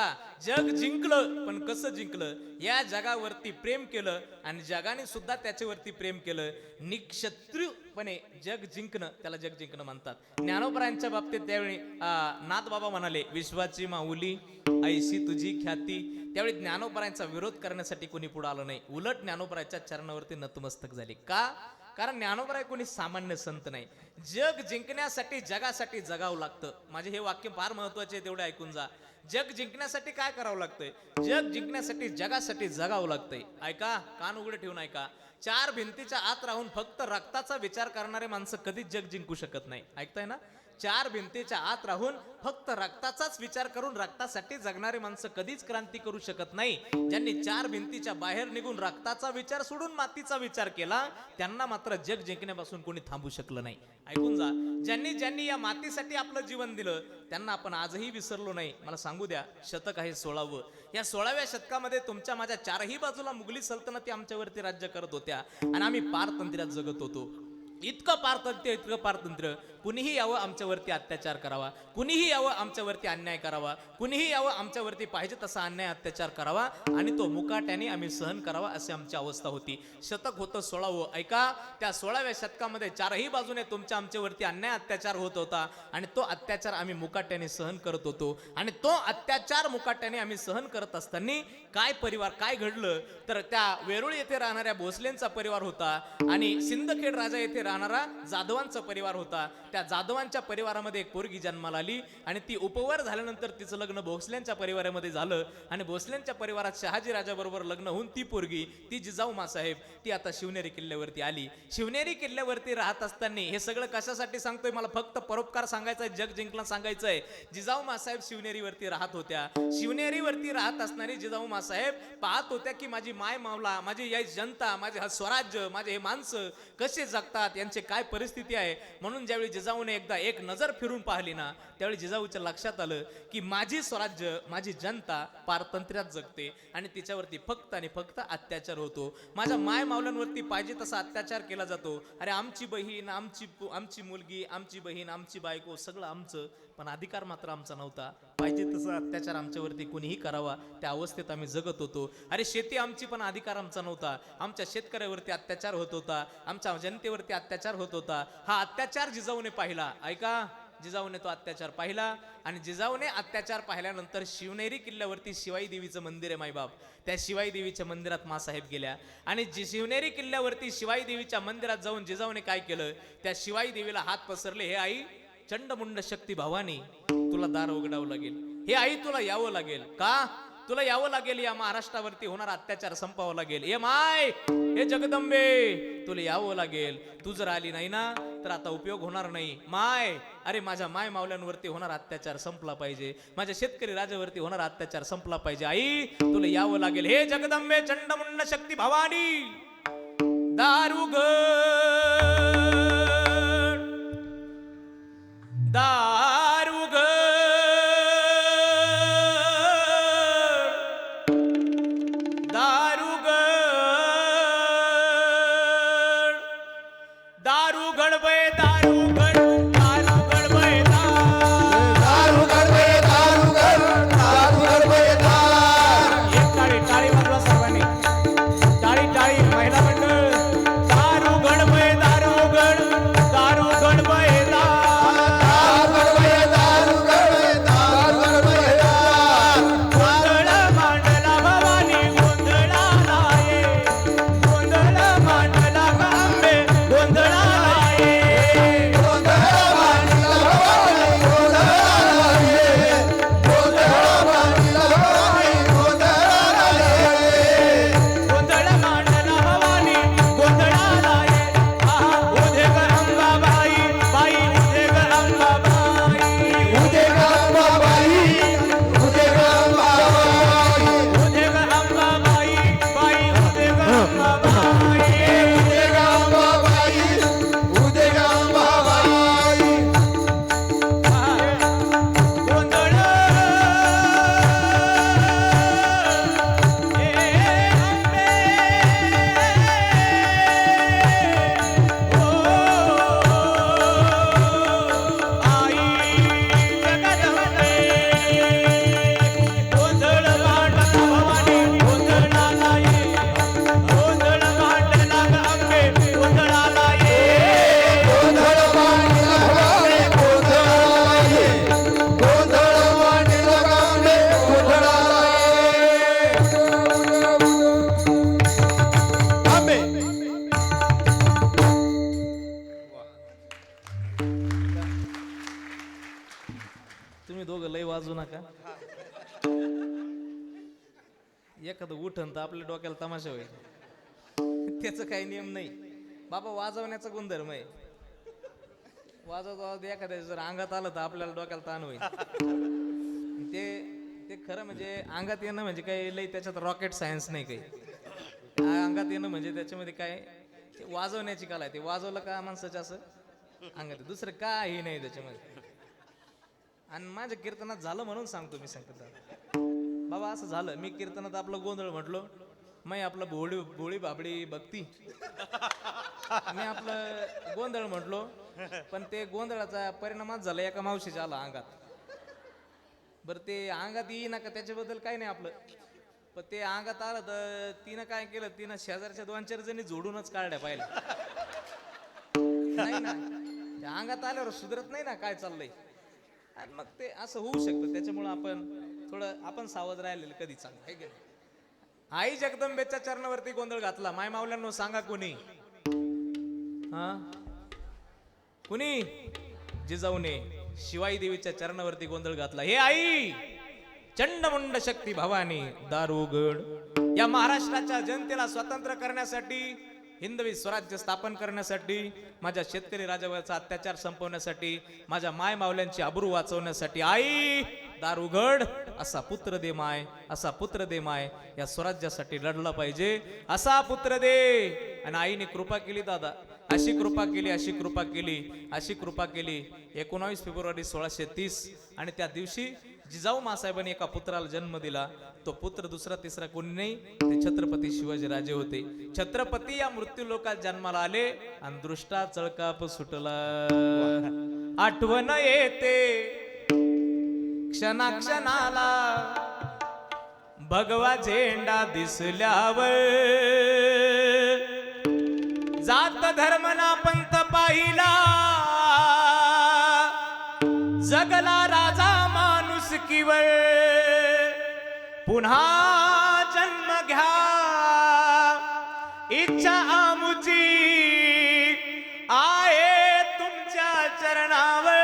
ऐका, जग जिंकलं, पण कसं जिंकलं? या जगावरती प्रेम केलं आणि जगाने सुद्धा त्याच्यावरती प्रेम केलं. निक्षत्रियपणे जग जिंकणं, त्याला जग जिंकणं म्हणतात. ज्ञानोबरायांच्या बाबतीत त्यावेळी नाथबाबा म्हणाले, विश्वाची माऊली ऐशी तुझी ख्याती. त्यावेळी ज्ञानोबरायांचा विरोध करण्यासाठी कोणी पुढे आलं नाही. उलट ज्ञानोबरायांच्या चरणावरती नतमस्तक झाले. का? कारण ज्ञानोबराय कोणी सामान्य संत नाही. जग जिंकण्यासाठी जगासाठी जगावं लागतं. माझे हे वाक्य फार महत्वाचे आहे, तेवढे ऐकून जा. जग जिंकण्यासाठी काय करावं लागतंय? जग जिंकण्यासाठी जगासाठी जगावं लागतंय. ऐका, कान उघडे ठेवून ऐका. चार भिंतीच्या आत राहून फक्त रक्ताचा विचार करणारे माणसं कधीच जग जिंकू शकत नाही. ऐकताय ना? चार भिंतीच्या आत राहून फक्त रक्ताचाच विचार करून रक्तासाठी जगणारे माणसं कधीच क्रांती करू शकत नाही. ज्यांनी चार भिंतीच्या बाहेर निघून रक्ताचा विचार सोडून मातीचा विचार केला, त्यांना मात्र जग जिंकण्यापासून कोणी थांबू शकलं नाही. ऐकून जा. ज्यांनी ज्यांनी या मातीसाठी आपलं जीवन दिलं, त्यांना आपण आजही विसरलो नाही. मला सांगू द्या, शतक आहे 16वं. या 16व्या शतकामध्ये तुमच्या माझ्या चारही बाजूला मुघली सल्तनती आमच्यावरती राज्य करत होत्या आणि आम्ही पारतंत्र्यात जगत होतो. इतकं पारतंत्र्य. कुणीही यावं आमच्यावरती अत्याचार करावा, कुणीही यावं आमच्यावरती अन्याय करावा, कुणीही यावं आमच्यावरती पाहिजे तसा अन्याय अत्याचार करावा आणि तो मुकाट्याने आम्ही सहन करावा, अशी आमची अवस्था होती. शतक होतं 16वं. ऐका, त्या 16व्या शतकामध्ये चारही बाजूने तुमच्या आमच्यावरती अन्याय अत्याचार होत होता आणि तो अत्याचार आम्ही मुकाट्याने सहन करत होतो. आणि तो अत्याचार मुकाट्याने आम्ही सहन करत असताना काय घडलं तर त्या वेरुळ येथे राहणाऱ्या भोसलेंचा परिवार होता आणि सिंदखेड राजा येथे राहणारा जाधवांचा परिवार होता. त्या जाधवांच्या परिवारामध्ये एक पोरगी जन्माला आली आणि ती उपवर झाल्यानंतर तिचं लग्न भोसल्यांच्या परिवारामध्ये झालं आणि भोसल्यांच्या परिवारात शहाजी राजाबरोबर लग्न होऊन ती पोरगी, ती जिजाऊ मासाहेब, ती आता शिवनेरी किल्ल्यावरती आली. शिवनेरी किल्ल्यावरती राहत असताना हे सगळं कशासाठी सांगतोय? मला फक्त परोपकार सांगायचा आहे, जग जिंकला सांगायचंय. जिजाऊ मासाहेब शिवनेरीवरती राहत होत्या. शिवनेरीवरती राहत असणारी जिजाऊ मासाहेब पाहत होत्या की माझी माय मावला, माझी या जनता, माझे हा स्वराज्य, माझे हे माणसं कसे जगतात, यांचे काय परिस्थिती आहे. म्हणून ज्यावेळी जिजाऊने एकदा एक नजर फिरून पाहिली ना, त्यावेळी जिजाऊच्या लक्षात आलं की माझी स्वराज्य, माझी जनता पारतंत्र्यात जगते आणि तिच्यावरती फक्त आणि फक्त अत्याचार होतो. माझ्या माय मावल्यांवरती पाहिजे तसा अत्याचार केला जातो. अरे आमची बहीण, आमची मुलगी, आमची बहीण, आमची बायको, सगळं आमचं, पण अधिकार मात्र आमचा नव्हता. पाहिजे तसा अत्याचार आमच्यावरती कोणीही करावा, त्या अवस्थेत आम्ही जगत होतो. अरे शेती आमची, पण अधिकार आमचा नव्हता. आमच्या शेतकऱ्यावरती अत्याचार होत होता, आमच्या जनतेवरती अत्याचार होत होता. हा अत्याचार जिजाऊने पाहिला. ऐका, जिजाऊने तो अत्याचार पाहिला आणि जिजाऊने अत्याचार पाहिल्यानंतर शिवनेरी किल्ल्यावरती शिवाई देवीचं मंदिर आहे मायबाप, त्या शिवाई देवीच्या मंदिरात मासाहेब गेल्या आणि शिवनेरी किल्ल्यावरती शिवाई देवीच्या मंदिरात जाऊन जिजाऊने काय केलं? त्या शिवाई देवीला हात पसरले. हे आई चंडमुंड शक्ती भवानी, तुला दार उघडावं लागेल. हे आई तुला यावं लागेल. का? तुला यावं लागेल, या महाराष्ट्रावरती होणारा अत्याचार संपवावं लागेल. हे माय, हे जगदंबे, तुला यावं लागेल. तू जर आली नाही ना तर आता उपयोग होणार नाही. माय, अरे माझ्या माय मावल्यांवरती होणारा अत्याचार संपला पाहिजे, माझ्या शेतकरी राजावरती होणारा अत्याचार संपला पाहिजे. आई तुला यावं लागेल. हे जगदंबे चंडमुंड शक्ती भवानी, दार उघड, दार उघड, दार उघड, दार उघड बे, दार उघड, दार उघड बे, दार उघड बे, दार उघड, दार उघड बे, दार. एक टाळी, टाळी वाजवा सर्वांनी, टाळी, टाळी, महिला मंडळ. दार उघड बे, दार उघड, दार उघड बे, गोंधळा मांडला गं आंबे, गोंधळा लाये. दोघं लय वाजू नका. एखादं उठन तर आपल्या डोक्याला तमाशा होईल. त्याचं काही नियम नाही बाबा, वाजवण्याचा गुणधर्म आहे. वाजवत एखाद्या जर अंगात आलं तर आपल्याला डोक्याला ताण होईल. ते ते खरं म्हणजे अंगात येणं म्हणजे काही लई त्याच्यात रॉकेट सायन्स नाही काही. अंगात येणं म्हणजे त्याच्यामध्ये काय ते वाजवण्याची कला आहे. ते वाजवलं का माणसाच्या असं अंगात, दुसरं काही नाही त्याच्यामध्ये. आणि माझ्या कीर्तनात झालं म्हणून सांगतो मी संकेत बाबा, असं झालं. मी कीर्तनात आपलं गोंधळ म्हटलो, मी आपलं भोळी बाबडी भक्ती, मी आपलं गोंधळ म्हटलो, पण ते गोंधळाचा परिणामच झाला एका मावशीच्या आला अंगात. बरं ते अंगात येई नका त्याच्याबद्दल काही नाही आपलं, पण ते अंगात आलं तर तिनं काय केलं, तिनं शेजारच्या 2-4 जणी जोडूनच काढल्या पाहिजे. नाही ना, त्या अंगात आल्यावर सुधरत नाही ना काय चाललंय. आणि मग ते असं होऊ शकतं. त्याच्यामुळं आपण सावध राहिलेलं कधी चांगलं आहे की नाही. आई जगदंबेच्या चरणावरती गोंधळ घातला. माय मावल्यांनो सांगा कोणी, हा कुणी? जिजाऊने शिवाई देवीच्या चरणावरती गोंधळ घातला. हे आई चंडमुंड शक्ती भवानी दार उघड. या महाराष्ट्राच्या जनतेला स्वतंत्र करण्यासाठी, हिंदवी स्वराज्य स्थापन करण्यासाठी, माझ्या शेतकरी राजावरचा अत्याचार संपवण्यासाठी, माझ्या माय मावल्यांची आबरू वाचवण्यासाठी आई दार उघड. असा पुत्र दे माय, असा पुत्र दे माय. या स्वराज्यासाठी लढला पाहिजे, असा पुत्र दे. आणि आईने कृपा केली दादा, अशी कृपा केली, अशी कृपा केली, अशी कृपा केली. 19 फेब्रुवारी 1630. आणि त्या दिवशी जिजाऊ मासाहेबांनी एका पुत्राला जन्म दिला. तो पुत्र दुसरा तिसरा कोणी नाही, ते छत्रपती शिवाजी राजे होते. छत्रपती या मृत्यू लोकात जन्माला आले आणि दृष्टा चळकाप सुटला. आठवण येते क्षणाक्षणाला, भगवा झेंडा दिसल्यावर. जात धर्म ना पंथ पाहिला, जगला राजा माणुसकीवर. पुन्हा जन्म घ्या इच्छा आमुची आहे तुमच्या चरणावर.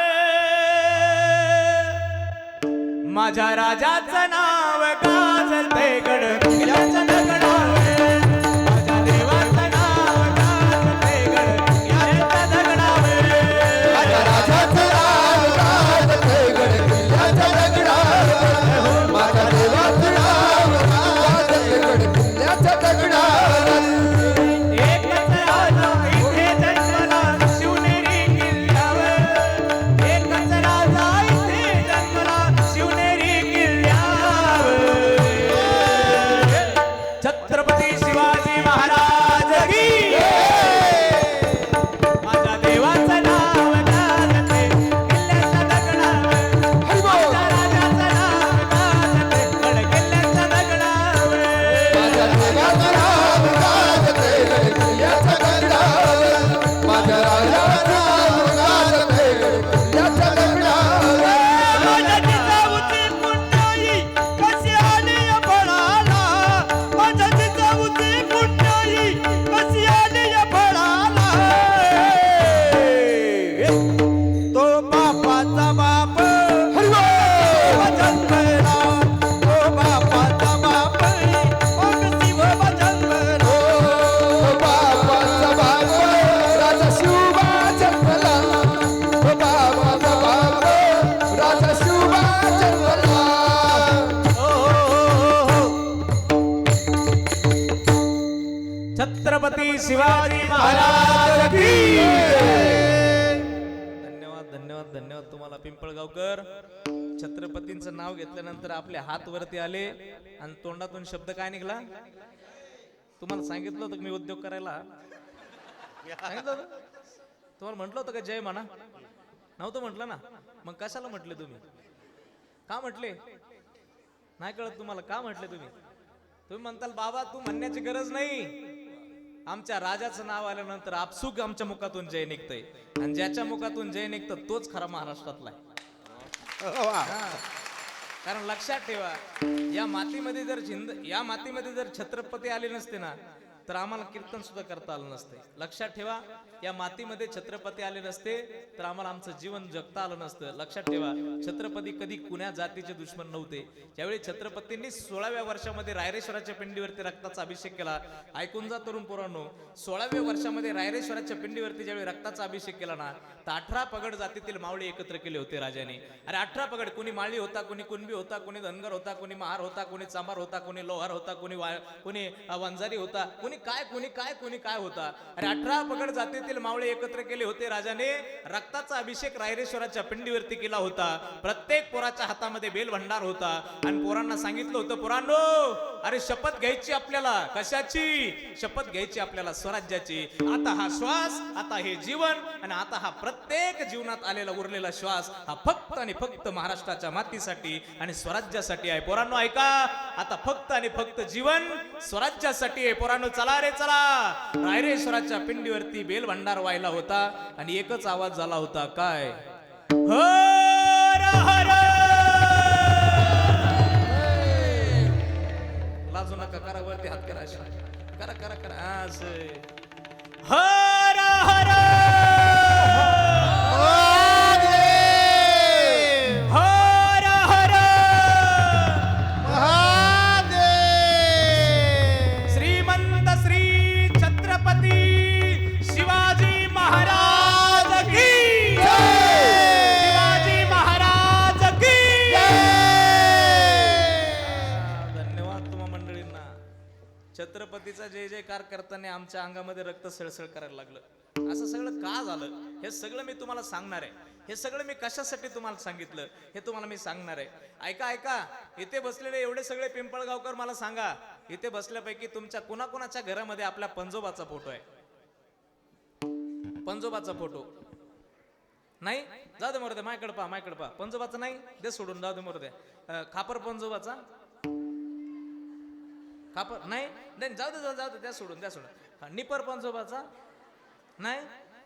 माझ्या राजाचं नाव गाजते गडगडाच्या दगडावर. माझ्या देवाचं नाव गाजते गडगडाच्या दगडावर. माझ्या राजाचं नाव गाजते गडगडाच्या दगडावर. माझ्या देवाचं नाव गाजते गडगडाच्या दगडावर. एकच राजा इथे जन्मला शिवनेरी किल्ल्यावर. एकच राजा इथे जन्मला शिवनेरी किल्ल्यावर. छत्रपती शिवाजी महाराज की. माझ्या देवाचं नाव गाजते किल्ल्याच्या दगडावर. माझ्या राजाचं नाव गाजते गडकिल्ल्याच्या दगडावर. माझ्या देवाचं नाव गाजते गडकिल्ल्याच्या दगडावर. माझ्या राजाचं नाव गाजते गडकिल्ल्याच्या दगडावर. माझ्या जिजाऊची पुण्याई कशी आली या फळाला. माझ्या जिजाऊची पुण्याई कशी आली या फळाला. तो बापाचा बाप जन्मला. तो बापाचा बाप मग शिव जन्मला. तो बापाचा बाप राजा शिवबा जन्मला. तो बापाचा बाप राजा शिवबा जन्मला. छत्रपती शिवाजी महाराज की. धन्यवाद धन्यवाद धन्यवाद तुम्हाला पिंपळगावकर. छत्रपतींचं नाव घेतल्यानंतर आपले हात वरती आले आणि तोंडातून शब्द काय निघला? तुम्हाला सांगितलं होतं मी उद्योग करायला, सांगितलं होतं तुम्हाला, म्हटलं होतं का जय म्हणा? नव्हतं म्हटलं ना, मग कशाला म्हटले तुम्ही? का म्हटले नाही कळत तुम्हाला? का म्हटले तुम्ही? तुम्ही म्हणताल बाबा तू म्हणण्याची गरज नाही. आमच्या राजाचं नाव आल्यानंतर आपसुक आमच्या मुखातून जय निघतंय, आणि ज्याच्या मुखातून जय निघतं तोच खरा महाराष्ट्रातला आहे. कारण लक्षात ठेवा, या मातीमध्ये जर छत्रपती आले नसते ना, तर आम्हाला कीर्तन सुद्धा करता आलं नसते. लक्षात ठेवा, या मातीमध्ये छत्रपती आले नसते तर आम्हाला आमचं जीवन जगता आलं नसतं. लक्षात ठेवा, छत्रपती कधी कुण्या जातीचे दुश्मन नव्हते. ज्यावेळी छत्रपतींनी 16व्या वर्षामध्ये रायरेश्वराच्या पिंडीवरती रक्ताचा अभिषेक केला, ऐकून जा तरुण पोरांनो, 16व्या वर्षामध्ये रायरेश्वराच्या पिंडीवरती ज्यावेळी रक्ताचा अभिषेक केला ना, तर 18 पगड जातीतील मावळे एकत्र केले होते राजाने. अरे 18 पगड, कोणी माळी होता, कोणी कुणबी होता, कोणी धनगर होता, कोणी महार होता, कोणी चांभार होता, कोणी लोहार होता, कोणी वंजारी होता, कोणी काय होता. अरे 18 पगड जातीतील मावळे एकत्र केले होते राजाने. रक्ताचा अभिषेक रायरेश्वराच्या पिंडीवरती केला होता. प्रत्येक पोराच्या हातामध्ये बेल भंडार होता आणि पोरांना सांगितलं होतं, पोरांनो अरे शपथ घ्यायची आपल्याला. कशाची शपथ घ्यायची आपल्याला? स्वराज्याची. आता हा श्वास, आता हे जीवन आणि आता हा प्रत्येक जीवनात आलेला उरलेला श्वास हा फक्त आणि फक्त महाराष्ट्राच्या मातीसाठी आणि स्वराज्यासाठी आहे. पोरांनो ऐका, आता फक्त आणि फक्त जीवन स्वराज्यासाठी आहे. पोरांनो चला रे चला. रायरेश्वराच्या पिंडीवरती बेल भंडार व्हायला होता आणि एकच आवाज झाला होता, काय? हर हर. लाजू नका, करा वरती हात करा, करा करा करा असं. हर हर छत्रपतीचा जय जयकार करताना आमच्या अंगामध्ये रक्त सळसळ करायला लागलं. असं सगळं का झालं हे सगळं मी तुम्हाला सांगणार आहे. हे सगळं मी कशासाठी तुम्हाला सांगितलं हे तुम्हाला मी सांगणार आहे. ऐका ऐका, इथे बसलेले एवढे सगळे पिंपळगावकर मला सांगा, इथे बसल्यापैकी तुमच्या कुणाकुणाच्या घरामध्ये आपल्या पंजोबाचा फोटो आहे? पंजोबाचा फोटो नाही? जाऊ दे मरुदे, मायकडे पहा. पंजोबाचा नाही, दे सोडून, जाऊ दे मरुदे. खापर पंजोबाचा? खापर नाही, जाऊ दे त्या सोडून. निपर पंजोबाचा नाही,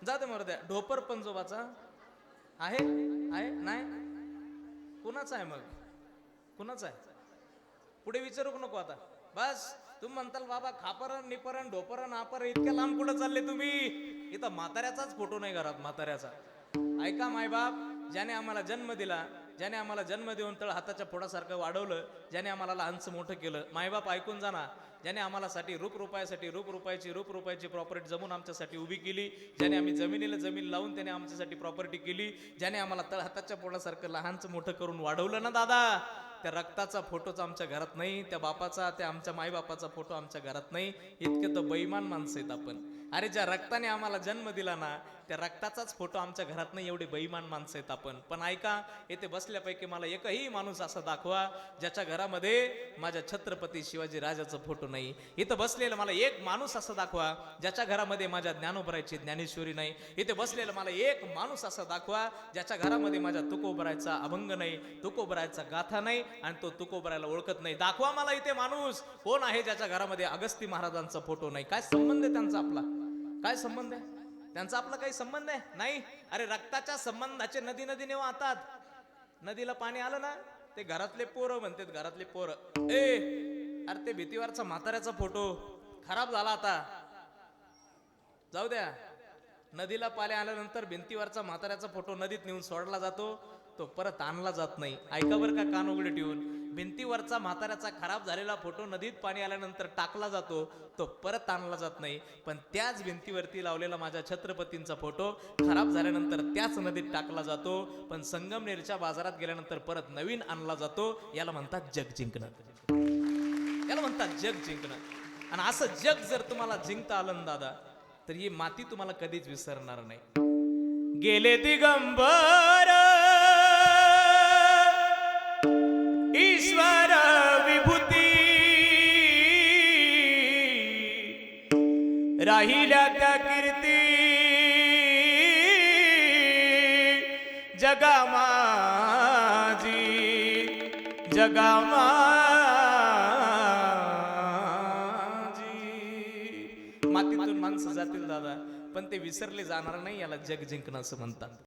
जाऊ दे मरुदे. ढोपर पंजोबाचा आहे? नाही. कुणाचा आहे मग? कुणाचा आहे? पुढे विचारू नको आता. बस तुम्ही म्हणताल बाबा खापरण निपरण ढोपरण नापर इतक्या लांब कुठं चालले तुम्ही? इथं म्हाताऱ्याचाच फोटो नाही घरात, म्हाताऱ्याचा. ऐका, मायबाप ज्याने आम्हाला जन्म दिला, ज्याने आम्हाला जन्म देऊन तळ हाताच्या फोडासारखं वाढवलं, ज्याने आम्हाला लहानचं मोठं केलं, मायबाप ऐकून जाना, ज्याने आम्हाला साठी रूप रुपयाची प्रॉपर्टी जमून आमच्यासाठी उभी केली, ज्याने आम्ही जमिनीला जमीन लावून त्याने आमच्यासाठी प्रॉपर्टी केली, ज्याने आम्हाला तळ हाताच्या पोटासारखं लहानचं मोठं करून वाढवलं ना दादा, त्या रक्ताचा फोटोच आमच्या घरात नाही, त्या बापाचा, त्या आमच्या मायबापाचा फोटो आमच्या घरात नाही. इतके तर बेईमान माणसं आहेत आपण. अरे ज्या रक्ताने आम्हाला जन्म दिला ना, त्या रक्ताचाच फोटो आमच्या घरात नाही, एवढे बेईमान माणसं आहेत आपण. पण ऐका, येथे बसल्यापैकी मला एकही माणूस असा दाखवा ज्याच्या घरामध्ये माझ्या छत्रपती शिवाजी राजाचा फोटो नाही. इथं बसलेलं मला एक माणूस असा दाखवा ज्याच्या घरामध्ये माझ्या ज्ञानोबरायची ज्ञानेश्वरी नाही. इथे बसलेलं मला एक माणूस असा दाखवा ज्याच्या घरामध्ये माझ्या तुकोबरायचा अभंग नाही, तुकोबरायचा गाथा नाही आणि तो तुकोबरायला ओळखत नाही. दाखवा मला इथे माणूस कोण आहे ज्याच्या घरामध्ये अगस्ती महाराजांचा फोटो नाही. काय संबंध आहे त्यांचा आपला? काय संबंध आहे त्यांचा आपला? काही संबंध आहे? नाही. अरे रक्ताच्या संबंधाचे नदी नदीने वाहतात. नदीला पाणी आलं ना, ते घरातले पोरं म्हणतात, घरातले पोरं. अरे ते भीतीवरचा म्हाताऱ्याचा फोटो खराब झाला, आता जाऊ द्या. नदीला पाणी आल्यानंतर भिंतीवरचा म्हाताऱ्याचा फोटो नदीत नेऊन सोडला जातो, तो परत आणला जात नाही. ऐका बरं का, कान उघडे ठेवून. भिंतीवरचा म्हाताऱ्याचा खराब झालेला फोटो नदीत पाणी आल्यानंतर टाकला जातो, तो परत आणला जात नाही. पण त्याच भिंतीवरती लावलेला माझ्या छत्रपतींचा फोटो खराब झाल्यानंतर त्याच नदीत टाकला जातो, पण संगमनेरच्या बाजारात गेल्यानंतर परत नवीन आणला जातो. याला म्हणतात जग जिंकणं. याला म्हणतात जग जिंकणं. आणि असं जग जर तुम्हाला जिंकता आलं ना दादा, तर ही माती तुम्हाला कधीच विसरणार नाही. गेले दिगंबर ईश्वर विभूती, राहिल्या त्या कीर्ती जगामाजी. मातीतून माणसं जातील दादा, पण ते विसरले जाणार नाही. याला जग जिंकणं असं म्हणतात.